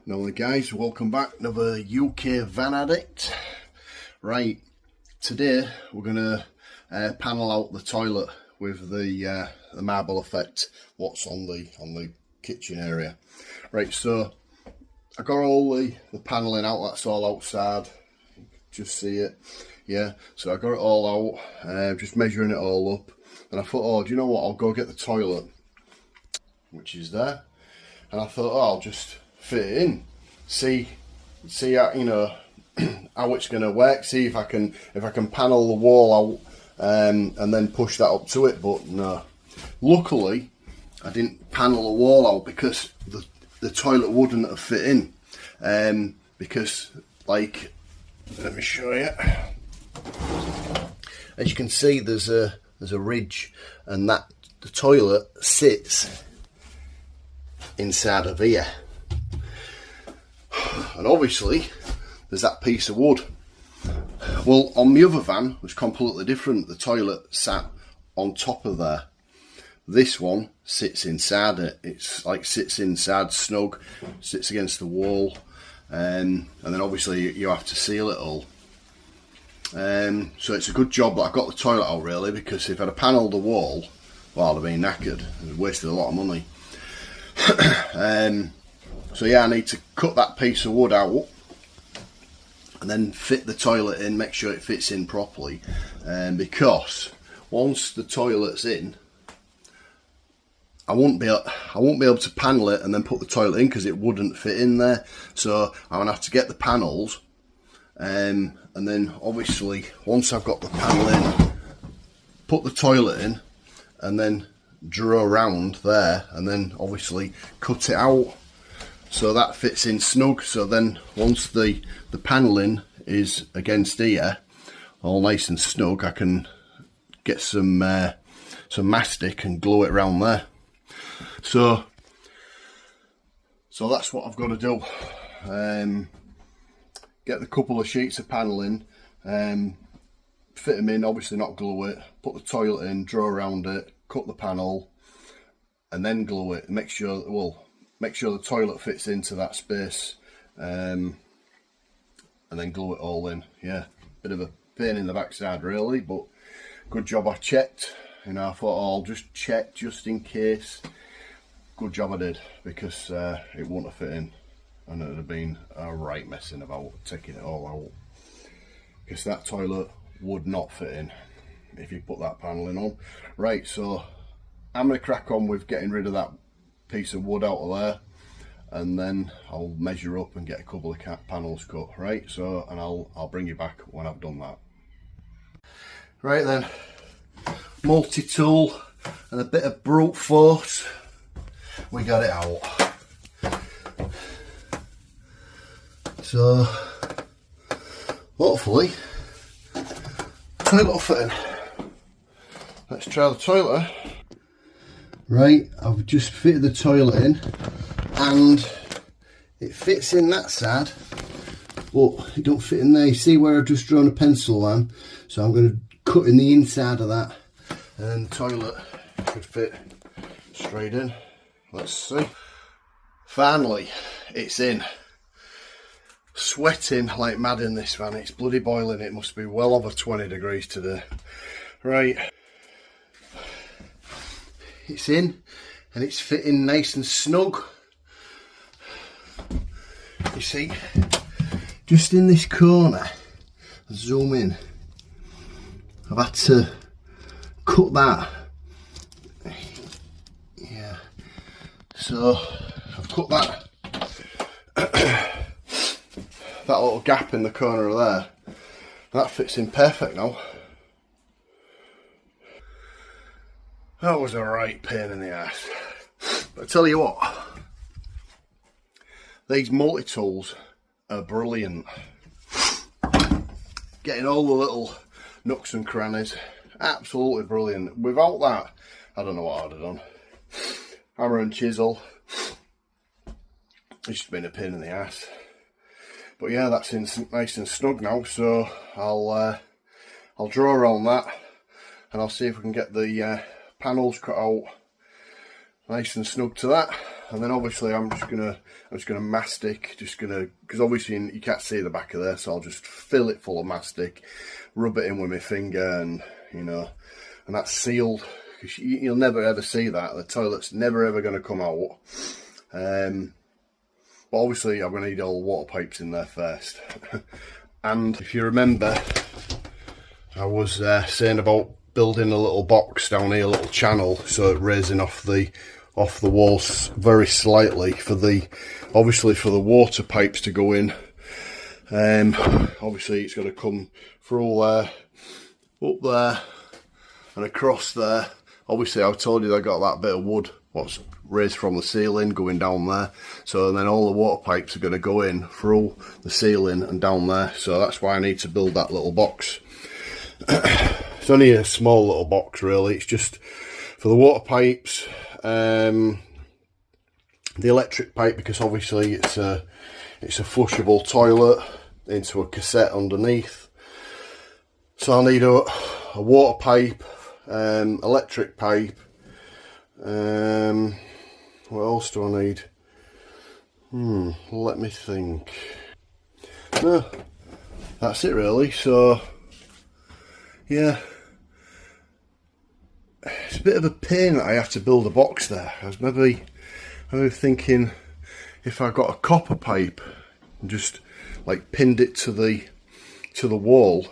Normally guys, welcome back, another UK van addict. Right, today we're going to panel out the toilet with the marble effect, what's on the kitchen area. Right, so I got all the panelling out, that's all outside, just see it, yeah, so I got it all out, just measuring it all up, and I thought, oh, do you know what, I'll go get the toilet, which is there, and I thought, oh, I'll just fit it in, see how, you know, how it's going to work, see if I can panel the wall out and then push that up to it. But no, luckily I didn't panel the wall out because the toilet wouldn't have fit in, because, like, let me show you, as you can see there's a ridge, and that the toilet sits inside of here, and obviously there's that piece of wood. Well, on the other van it was completely different. The toilet sat on top of there. This one sits inside it. It's like sits inside, snug, sits against the wall, and then obviously you have to seal it all. So it's a good job that I got the toilet out, really, because if I'd have panelled the wall, well, I'd have been knackered and wasted a lot of money. So yeah, I need to cut that piece of wood out and then fit the toilet in, make sure it fits in properly, because once the toilet's in, I won't be able to panel it and then put the toilet in because it wouldn't fit in there. So I'm gonna have to get the panels, and then obviously once I've got the panel in, put the toilet in, and then draw around there, and then obviously cut it out so that fits in snug. So then once the panelling is against here, all nice and snug, I can get some mastic and glue it around there. So that's what I've got to do. Get the couple of sheets of panelling, fit them in, obviously not glue it, put the toilet in, draw around it, cut the panel, and then glue it. Make sure the toilet fits into that space, and then glue it all in. Yeah, bit of a pain in the backside really, but good job I checked. You know, I thought, oh, I'll just check just in case. Good job I did, because it wouldn't have fit in, and it would have been a right messing about taking it all out, because that toilet would not fit in if you put that panelling on. Right, so I'm going to crack on with getting rid of that piece of wood out of there, and then I'll measure up and get a couple of panels cut. Right, so, and I'll bring you back when I've done that. Right then, multi-tool and a bit of brute force, we got it out. So hopefully toilet will fit in. Let's try the toilet. Right, I've just fitted the toilet in, and it fits in that side, but it don't fit in there. You see where I've just drawn a pencil line? So I'm going to cut in the inside of that, and then the toilet should fit straight in. Let's see. Finally, it's in. Sweating like mad in this van. It's bloody boiling. It must be well over 20 degrees today. Right. It's in, and it's fitting nice and snug. You see, just in this corner, zoom in, I've had to cut that. Yeah, so I've cut that that little gap in the corner of there. That fits in perfect now. That was a right pain in the ass. But I tell you what, these multi-tools are brilliant. Getting all the little nooks and crannies, absolutely brilliant. Without that, I don't know what I'd have done. Hammer and chisel, it's just been a pain in the ass. But yeah, that's in nice and snug now, so I'll draw around that, and I'll see if we can get the panels cut out nice and snug to that, and then obviously I'm just gonna mastic, because obviously you can't see the back of there, so I'll just fill it full of mastic, rub it in with my finger, and and that's sealed, because you'll never ever see that. The toilet's never ever going to come out. But obviously I'm going to need all the water pipes in there first. And if you remember, I was saying about building a little box down here, a little channel, so it raising off the walls very slightly obviously for the water pipes to go in. Obviously it's got to come through there, up there, and across there. Obviously I told you I got that bit of wood what's raised from the ceiling going down there, so then all the water pipes are going to go in through the ceiling and down there, so that's why I need to build that little box. It's only a small little box really, it's just for the water pipes, the electric pipe, because obviously it's a flushable toilet into a cassette underneath, so I'll need a water pipe, electric pipe, what else do I need? Let me think. No, that's it really. So yeah, it's a bit of a pain that I have to build a box there. I was maybe thinking if I got a copper pipe and just like pinned it to the wall,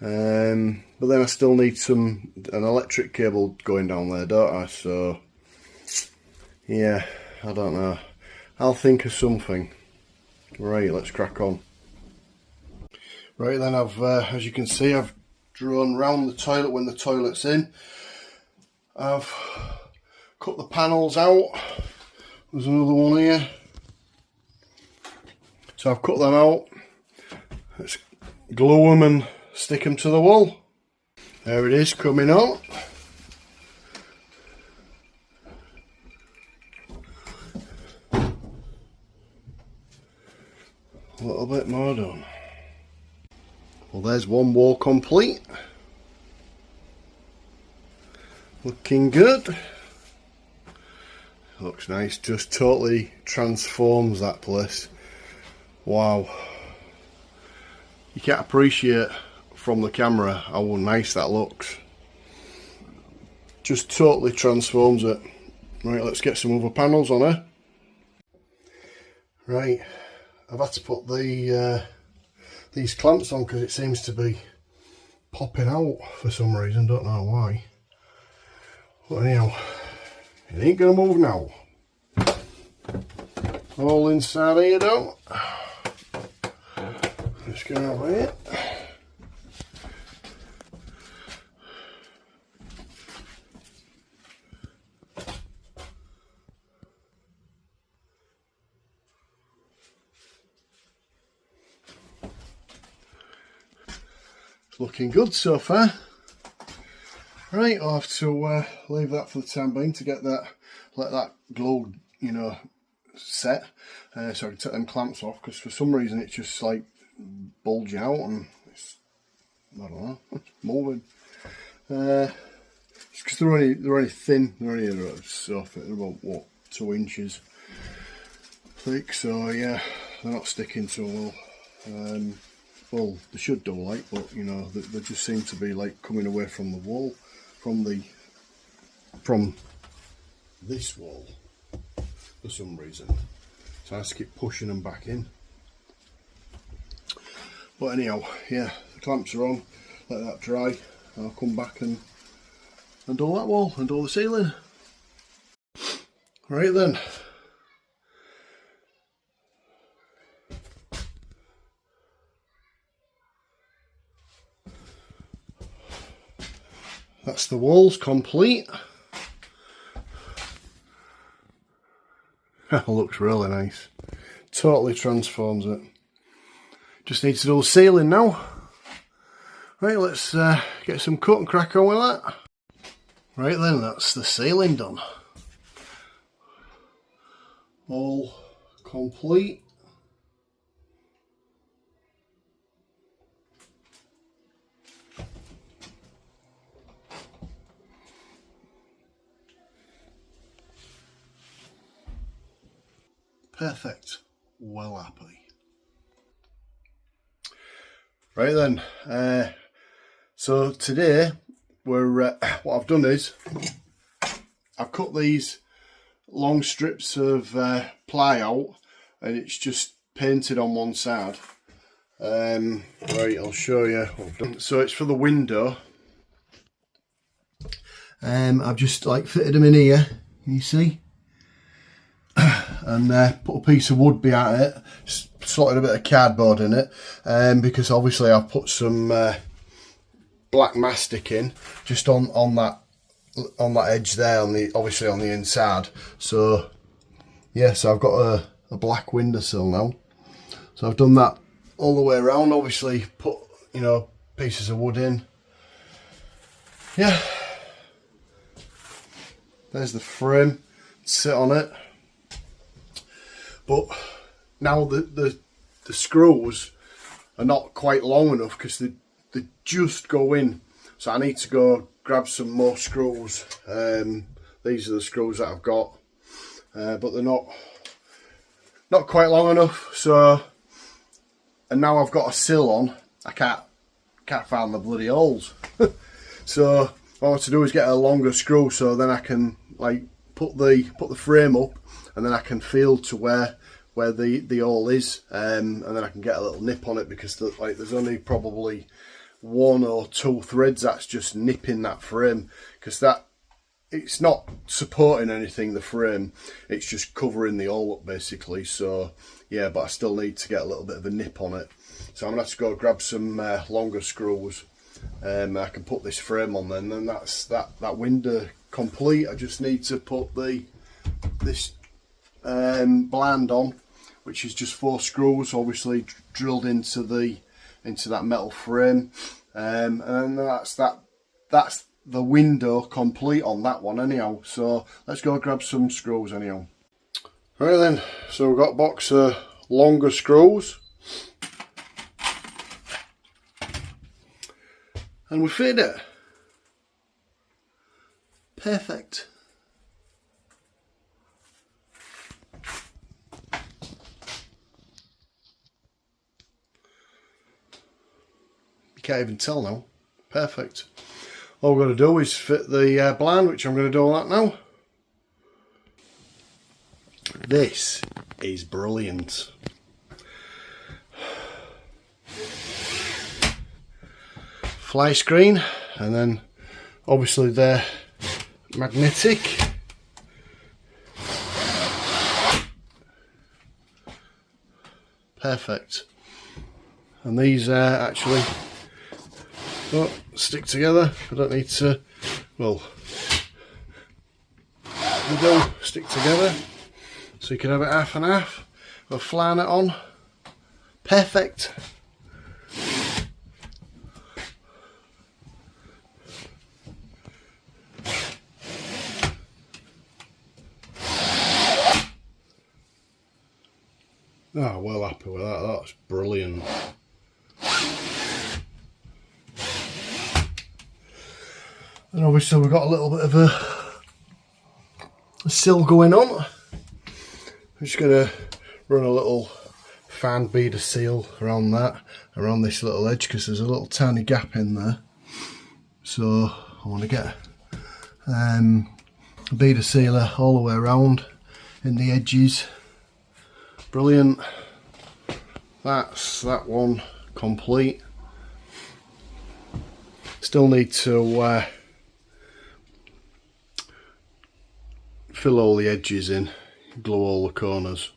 but then I still need an electric cable going down there, don't I? So yeah, I don't know. I'll think of something. Right, let's crack on. Right then, I've as you can see, I've drawn round the toilet when the toilet's in. I've cut the panels out. There's another one here. So I've cut them out. Let's glue them and stick them to the wall. There it is, coming on. A little bit more done. Well, there's one wall complete. Looking good. Looks nice, just totally transforms that place. Wow. You can't appreciate from the camera how nice that looks. Just totally transforms it. Right, let's get some other panels on her. Right, I've had to put these clamps on because it seems to be popping out for some reason, don't know why. But anyhow, it ain't gonna move now. All inside here though. Just go over here. It's looking good so far. Right, I'll have to leave that for the time being to get that, let that glue, set, so I can take them clamps off, because for some reason it's just like bulging out and it's, I don't know, it's moving. It's because they're only thin, they're only so thick, they're about what, 2 inches thick, so yeah, they're not sticking so well. Well, they should do like, but they just seem to be like coming away from the wall, from this wall for some reason. So I have to keep pushing them back in. But anyhow, yeah, the clamps are on. Let that dry. I'll come back and do that wall and do the ceiling. Right then. That's the walls complete. That looks really nice. Totally transforms it. Just need to do the ceiling now. Right, let's get some cut and crack on with that. Right then, that's the ceiling done. All complete. Perfect. Well happy. Right then, so today we're what I've done is I've cut these long strips of ply out, and it's just painted on one side. Right, I'll show you what I've done. So it's for the window. I've just like fitted them in here, you see, and put a piece of wood behind it, slotted a bit of cardboard in it, because obviously I've put some black mastic in just on that edge there, obviously on the inside. So yeah, so I've got a black windowsill now. So I've done that all the way around. Obviously put, you know, pieces of wood in. Yeah, there's the frame, sit on it. But now the screws are not quite long enough because they just go in. So I need to go grab some more screws. These are the screws that I've got, but they're not quite long enough. So, and now I've got a sill on, I can't find the bloody holes. So what I want to do is get a longer screw, so then I can like put the frame up, and then I can feel to where the hole is, and then I can get a little nip on it, because there's only probably 1 or 2 threads that's just nipping that frame, because it's not supporting anything, the frame, it's just covering the hole up basically. So yeah, but I still need to get a little bit of a nip on it, so I'm gonna have to go grab some longer screws, and I can put this frame on then, and that's that window complete. I just need to put this bland on, which is just 4 screws obviously drilled into that metal frame, and that's the window complete on that one anyhow. So let's go grab some screws anyhow. Right then, so we've got a box of longer screws, and we fit it. Perfect. You can't even tell now. Perfect. All we've got to do is fit the blind, which I'm going to do all that now. This is brilliant. Fly screen, and then obviously they're magnetic. Perfect. And these actually stick together. I don't need to, well, they do stick together, so you can have it half and half, or flying it on. Perfect. Oh, well happy with that. That's brilliant. And obviously we've got a little bit of a sill going on. I'm just going to run a little fan beader seal around this little edge, because there's a little tiny gap in there. So I want to get a beader sealer all the way around in the edges. Brilliant. That's that one complete. Still need to fill all the edges in, glue all the corners.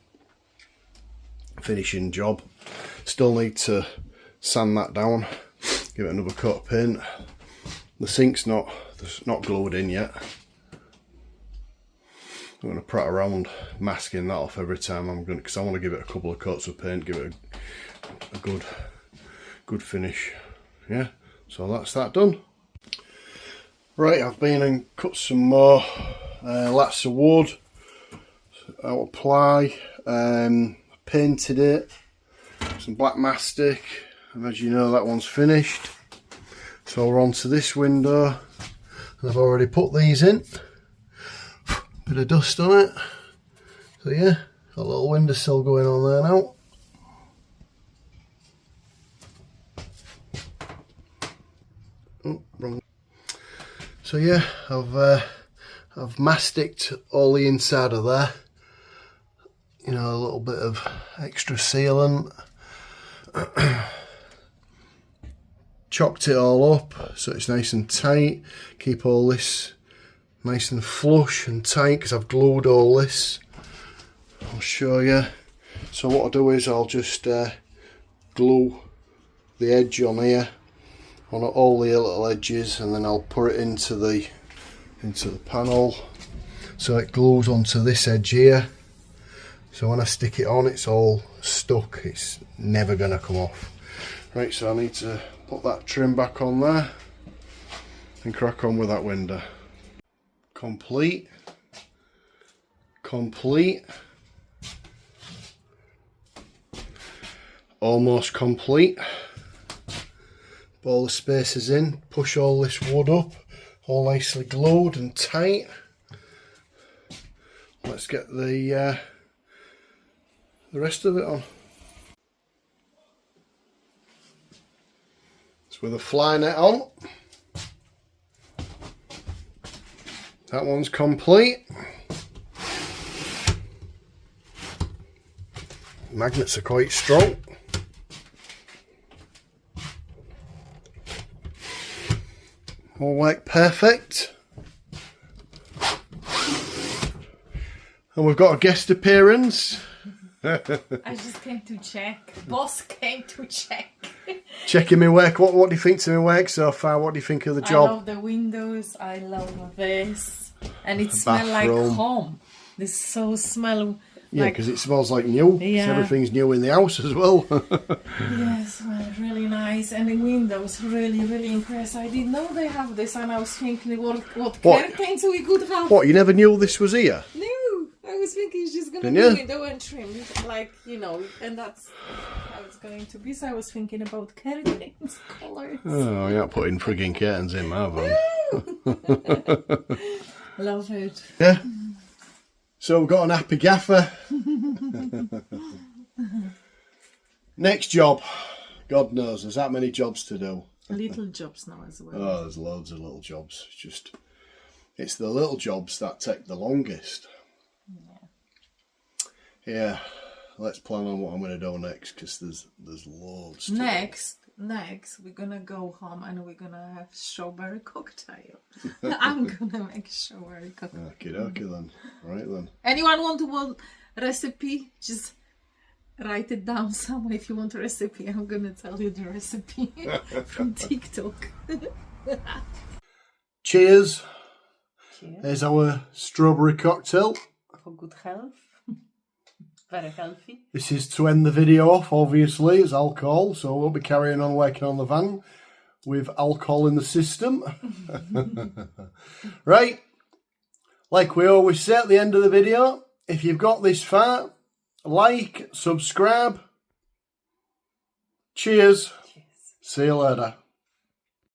Finishing job. Still need to sand that down, give it another coat of paint. The sink's not glued in yet. I'm going to prat around masking that off every time because I want to give it a couple of coats of paint, give it a good finish. Yeah, so that's that done. Right, I've been and cut some more lats of wood out of ply, painted it, some black mastic, and as you know that one's finished. So we're on to this window, and I've already put these in. Bit of dust on it, so yeah, A little windowsill going on there now. Oh, wrong. So yeah, I've masticed all the inside of there. You know, a little bit of extra sealant. Chopped it all up so it's nice and tight. Keep all this nice and flush and tight because I've glued all this. I'll show you. So what I'll do is I'll just glue the edge on here, on all the little edges, and then I'll put it into the panel so it glues onto this edge here. So when I stick it on, it's all stuck. It's never going to come off. Right, so I need to put that trim back on there and crack on with that window. Complete. Almost complete. Put all the spaces in, push all this wood up, all nicely glued and tight. Let's get the rest of it on. So with a fly net on, that one's complete. Magnets are quite strong. All work perfect. And we've got a guest appearance. I just came to check. Boss came to check. Checking my work. What do you think to my work so far? What do you think of the job? I love the windows. I love this. And it smells like home. This so smell. Yeah, because it smells like new. Yeah. So everything's new in the house as well. Yes, well, really nice. And the windows, really impressed. I didn't know they have this, and I was thinking what curtains we could have. What, you never knew this was here? No, I was thinking it's just going to be window and trim, like, you know, and that's how it's going to be. So I was thinking about curtains, colours. Oh, you're not putting frigging curtains in, Marvin. Love it. Yeah. So we've got an happy gaffer. Next job. God knows, there's that many jobs to do. Little jobs now as well. Oh, there's loads of little jobs. It's the little jobs that take the longest. Yeah. Let's plan on what I'm going to do next, because there's loads to do. Next, we're gonna go home and we're gonna have strawberry cocktail. I'm gonna make strawberry cocktail. Okay then. Right then. Anyone want recipe? Just write it down somewhere if you want a recipe. I'm gonna tell you the recipe from TikTok. Cheers. Here's our strawberry cocktail. For good health. Very healthy. This is to end the video off, obviously, it's alcohol, so we'll be carrying on working on the van with alcohol in the system. Right, like we always say at the end of the video, if you've got this far, like, subscribe. Cheers. See you later.